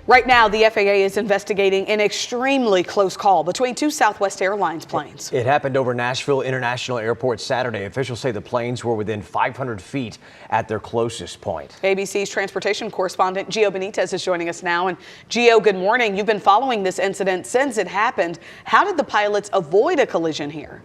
Right now, the FAA is investigating an extremely close call between two Southwest Airlines planes. It happened over Nashville International Airport Saturday. Officials say the planes were within 500 feet at their closest point. ABC's transportation correspondent Gio Benitez is joining us now. And Gio, good morning. You've been following this incident since it happened. How did the pilots avoid a collision here?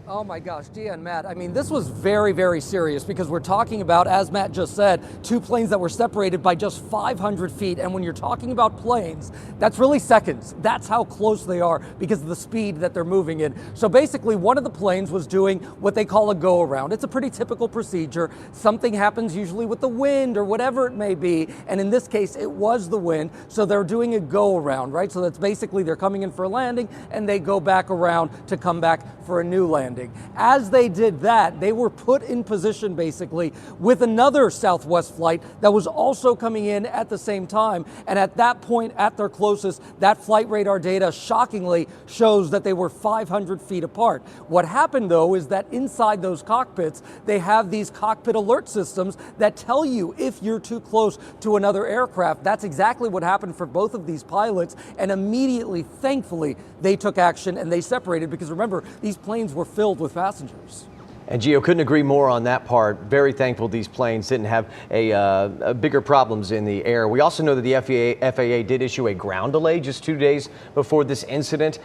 Oh my gosh, Gia and Matt, I mean, this was very, very serious because we're talking about, as Matt just said, two planes that were separated by just 500 feet. And when you're talking about planes, that's really seconds. That's how close they are because of the speed that they're moving in. So basically, one of the planes was doing what they call a go-around. It's a pretty typical procedure. Something happens usually with the wind or whatever it may be. And in this case, it was the wind. So they're doing a go-around, right? So that's basically they're coming in for a landing and they go back around to come back for a new landing. As they did that, they were put in position basically with another Southwest flight that was also coming in at the same time. And at that point, at their closest, that flight radar data shockingly shows that they were 500 feet apart. What happened though is that inside those cockpits, they have these cockpit alert systems that tell you if you're too close to another aircraft. That's exactly what happened for both of these pilots. And immediately, thankfully, they took action and they separated because remember, these planes were filled with passengers. And Gio, couldn't agree more on that part. Very thankful these planes didn't have a bigger problems in the air. We also know that the FAA did issue a ground delay just 2 days before this incident.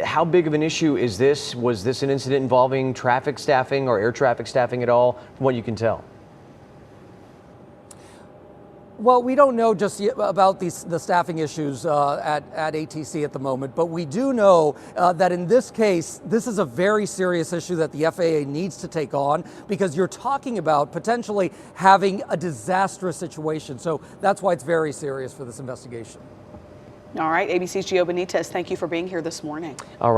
How big of an issue is this? Was this an incident involving traffic staffing or air traffic staffing at all, from what you can tell? Well, we don't know just yet about the staffing issues at ATC at the moment, but we do know that in this case, this is a very serious issue that the FAA needs to take on because you're talking about potentially having a disastrous situation. So that's why it's very serious for this investigation. All right, ABC's Gio Benitez, thank you for being here this morning. All right.